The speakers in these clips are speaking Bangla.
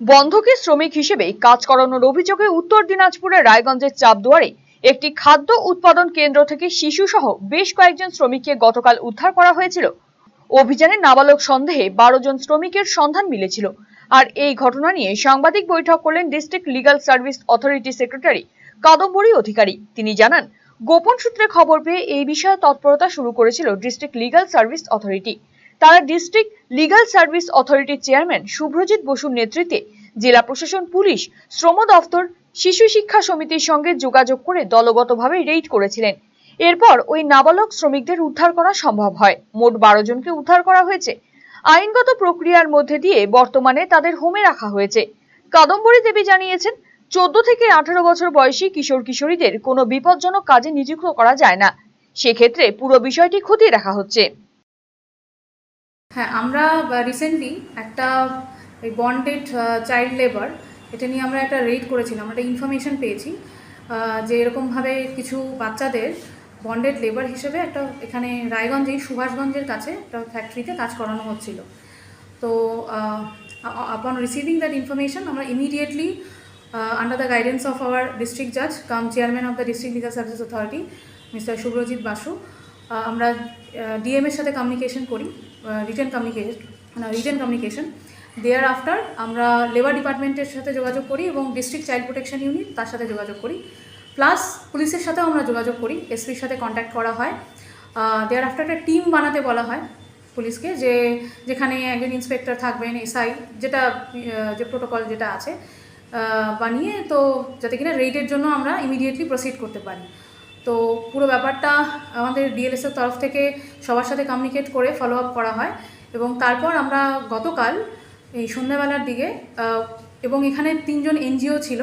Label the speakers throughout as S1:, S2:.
S1: বন্ধকি শ্রমিক হিসেবে কাজ করানোর অভিযোগে উত্তর দিনাজপুরের রায়গঞ্জের চাপদুয়ারে একটি খাদ্য উৎপাদন কেন্দ্র থেকে শিশু সহ বেশ কয়েকজন শ্রমিককে গতকাল উদ্ধার করা হয়েছিল। অভিযানে নাবালক সন্দেহে 12 জন শ্রমিকের সন্ধান মিলেছিল। আর এই ঘটনা নিয়ে সাংবাদিক বৈঠক করলেন district legal service authority secretary Kadambari Adhikari. তিনি জানান, গোপন সূত্রে খবর পেয়ে এই বিষয়ে তৎপরতা শুরু করেছিল ডিস্ট্রিক্ট লিগাল সার্ভিস অথরিটি। তারা ডিস্ট্রিক্ট লিগাল সার্ভিস অথরিটির চেয়ারম্যান শুভ্রজিৎ বসুর নেতৃত্বে জেলা প্রশাসন, পুলিশ, শ্রম দফতর, শিশু শিক্ষা সমিতির সঙ্গে যোগাযোগ করে দলগতভাবে রেইড করেছিলেন। এরপর ওই নাবালক শ্রমিকদের উদ্ধার করা সম্ভব হয়। মোট 12 জনকে উদ্ধার করা হয়েছে। আইনগত প্রক্রিয়ার মধ্যে দিয়ে বর্তমানে তাদের হোমে রাখা হয়েছে। কাদম্বরী দেবী জানিয়েছেন, 14 থেকে 18 বছর বয়সী কিশোর কিশোরীদের কোনো বিপজ্জনক কাজে নিযুক্ত করা যায় না। সেক্ষেত্রে পুরো বিষয়টি খতিয়ে দেখা হচ্ছে।
S2: হ্যাঁ, আমরা রিসেন্টলি একটা বন্ডেড চাইল্ড লেবার, এটা নিয়ে আমরা একটা রেড করেছিলাম। আমরা একটা ইনফরমেশন পেয়েছি যে এরকমভাবে কিছু বাচ্চাদের বন্ডেড লেবার হিসেবে একটা এখানে রায়গঞ্জেই সুভাষগঞ্জের কাছে একটা ফ্যাক্টরিতে কাজ করানো হচ্ছিল। তো আপন রিসিভিং দ্যাট ইনফরমেশন আমরা immediately under the guidance of our district জাজ cum chairman of the district legal service authority mister Subhrajit Basu, আমরা ডিএমের সাথে কমিউনিকেশন করি, রিটেন কমিউনিকেশন। দেয়ার আফটার আমরা লেবার ডিপার্টমেন্টের সাথে যোগাযোগ করি এবং ডিস্ট্রিক্ট চাইল্ড প্রোটেকশন ইউনিট তার সাথে যোগাযোগ করি, প্লাস পুলিশের সাথেও আমরা যোগাযোগ করি, এসপির সাথে কন্ট্যাক্ট করা হয়। দেয়ার আফটার একটা টিম বানাতে বলা হয় পুলিশকে, যেখানে একজন ইন্সপেক্টর থাকবেন, এসআই, যে প্রোটোকল যেটা আছে বানিয়ে, তো যাতে কিনা রেইডের জন্য আমরা ইমিডিয়েটলি প্রসিড করতে পারি। তো পুরো ব্যাপারটা আমাদের ডিএলএসের তরফ থেকে সবার সাথে কমিউনিকেট করে ফলো আপ করা হয় এবং তারপর আমরা গতকাল এই সন্ধ্যাবেলার দিকে, এবং এখানে 3 জন এনজিও ছিল।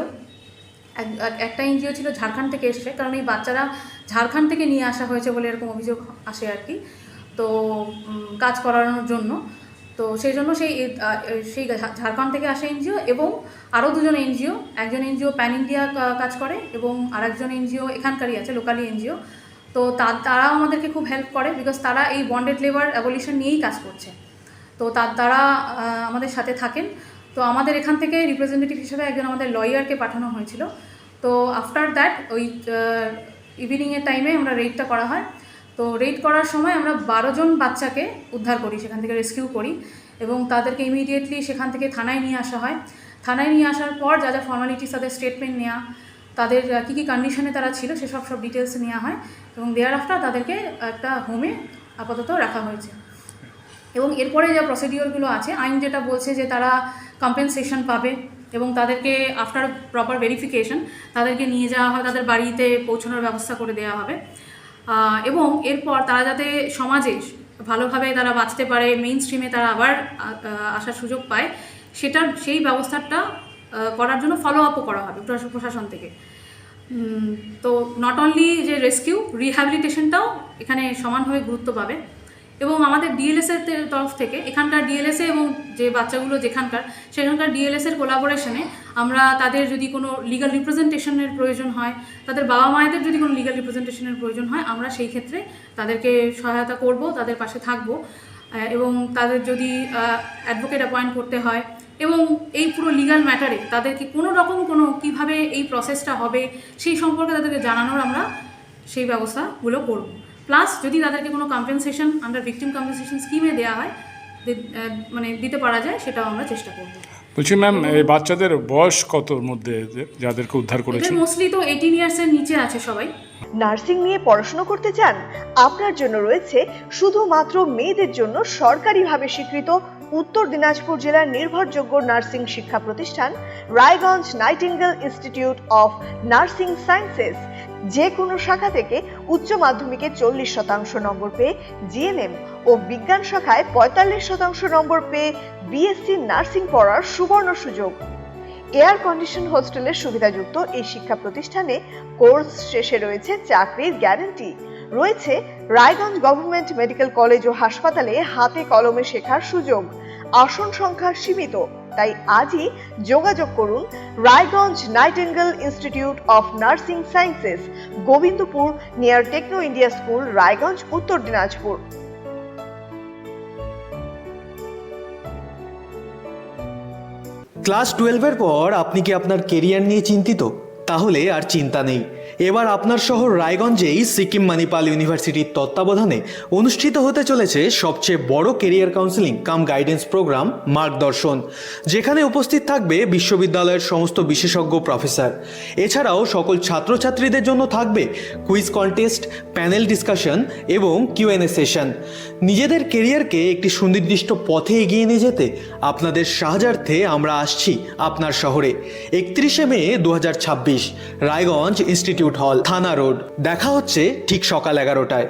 S2: একটা এনজিও ছিল ঝাড়খণ্ড থেকে এসছে, কারণ এই বাচ্চারা ঝাড়খণ্ড থেকে নিয়ে আসা হয়েছে বলে এরকম অভিযোগ আসে আর কি, তো কাজ করানোর জন্য। তো সেই জন্য সেই ঝাড়খণ্ড থেকে আসা এনজিও এবং আরও 2 জন এনজিও, একজন এনজিও প্যান ইন্ডিয়া কাজ করে এবং আরেকজন এনজিও এখানকারই আছে, লোকালি এনজিও। তো তারাও আমাদেরকে খুব হেল্প করে, বিকজ তারা এই বন্ডেড লেবার অ্যাবলিশন নিয়েই কাজ করছে। তো তারা আমাদের সাথে থাকেন। তো আমাদের এখান থেকে রিপ্রেজেন্টেটিভ হিসেবে একজন আমাদের লয়ারকে পাঠানো হয়েছিল। তো আফটার দ্যাট ওই ইভিনিংয়ের টাইমে আমরা রেইডটা করা হয়। তো রেইড করার সময় আমরা 12 জন বাচ্চাকে উদ্ধার করি, সেখান থেকে রেস্কিউ করি এবং তাদেরকে ইমিডিয়েটলি সেখান থেকে থানায় নিয়ে আসা হয়। থানায় নিয়ে আসার পর যা যা ফর্মালিটিস, তাদের স্টেটমেন্ট নেওয়া, তাদের কী কী কন্ডিশনে তারা ছিল সব ডিটেলস নেওয়া হয় এবং দেয়ার আফটার তাদেরকে একটা হোমে আপাতত রাখা হয়েছে। এবং এরপরে যা প্রসিডিওরগুলো আছে, আইন যেটা বলছে যে তারা কম্পেনসেশন পাবে এবং তাদেরকে আফটার প্রপার ভেরিফিকেশন তাদেরকে নিয়ে যাওয়া হয়, তাদের বাড়িতে পৌঁছানোর ব্যবস্থা করে দেওয়া হবে এবং এরপর তারা যাতে সমাজে ভালোভাবে তারা বাঁচতে পারে, মেইন স্ট্রিমে তারা আবার আসার সুযোগ পায়, সেই ব্যবস্থাটা করার জন্য ফলো আপও করা হবে প্রশাসন থেকে। তো নট অনলি যে রেস্কিউ, রিহ্যাবিলিটেশনটাও এখানে সমানভাবে গুরুত্ব পাবে এবং আমাদের ডিএলএসের তরফ থেকে এখানকার ডিএলএসএ এবং যে বাচ্চাগুলো সেখানকার ডিএলএসের কোলাবোরেশনে আমরা তাদের যদি কোনো লিগাল রিপ্রেজেন্টেশনের প্রয়োজন হয়, তাদের বাবা মায়েদের যদি কোনো লিগাল রিপ্রেজেন্টেশনের প্রয়োজন হয়, আমরা সেই ক্ষেত্রে তাদেরকে সহায়তা করব, তাদের পাশে থাকব এবং তাদের যদি অ্যাডভোকেট অ্যাপয়েন্ট করতে হয় এবং এই পুরো লিগাল ম্যাটারে তাদেরকে কোনো কীভাবে এই প্রসেসটা হবে সেই সম্পর্কে তাদেরকে জানানোর আমরা সেই ব্যবস্থাগুলো করব। প্লাস যদি তাদেরকে কোনো কম্পেনসেশন আন্ডার ভিকটিম কম্পেনসেশন স্কিমে দেওয়া হয়, দিতে পারা যায়, সেটাও আমরা চেষ্টা করব।
S3: বলছি ম্যাম, এই বাচ্চাদের বয়স কতর মধ্যে যাদেরকে উদ্ধার করেছে?
S2: মোস্টলি তো 18 ইয়ার্সের নিচে আছে সবাই।
S4: নার্সিং নিয়ে পড়াশোনা করতে চান? আপনার জন্য রয়েছে শুধুমাত্র মেয়েদের জন্য সরকারিভাবে স্বীকৃত উত্তর দিনাজপুর জেলার নির্ভরযোগ্য নার্সিং শিক্ষা প্রতিষ্ঠান Raiganj nightingale institute of nursing sciences. যে কোনো শাখা থেকে উচ্চ মাধ্যমিকে 40% নম্বর পেয়ে জিএনএম ও বিজ্ঞান শাখায় 45% নম্বর পেয়ে বিএসসি নার্সিং পড়ার সুবর্ণ সুযোগ। এয়ার কন্ডিশন হোস্টেলের সুবিধাযুক্ত এই শিক্ষা প্রতিষ্ঠানে কোর্স শেষে রয়েছে চাকরির গ্যারান্টি। রয়েছে রায়গঞ্জ গভর্নমেন্ট মেডিকেল কলেজ ও হাসপাতালে হাতে কলমে শেখার সুযোগ। আসন সংখ্যা সীমিত, তাই আজই যোগাযোগ করুন Raiganj nightingale institute of nursing sciences, Gobindapur, near techno India school, Raiganj, Uttar Dinajpur.
S5: Class 12-এর পর আপনি কি আপনার কেরিয়ার নিয়ে চিন্তিত? তাহলে আর চিন্তা নেই। এবার আপনার শহর রায়গঞ্জেই সিকিম মণিপাল ইউনিভার্সিটির তত্ত্বাবধানে অনুষ্ঠিত হতে চলেছে সবচেয়ে বড় কেরিয়ার কাউন্সেলিং কাম গাইডেন্স প্রোগ্রাম মার্গদর্শন, যেখানে উপস্থিত থাকবে বিশ্ববিদ্যালয়ের সমস্ত বিশেষজ্ঞ প্রফেসর। এছাড়াও সকল ছাত্রছাত্রীদের জন্য থাকবে কুইজ কন্টেস্ট, প্যানেল ডিসকাশন এবং কিউএনএ সেশন। নিজেদের কেরিয়ারকে একটি সুনির্দিষ্ট পথে এগিয়ে নিয়ে যেতে আপনাদের সাহায্যার্থে আমরা আসছি আপনার শহরে। 31শে মে 2026, রায়গঞ্জ ইনস্টিটিউট হল, থানা রোড। দেখা হচ্ছে ঠিক সকাল 11টায়।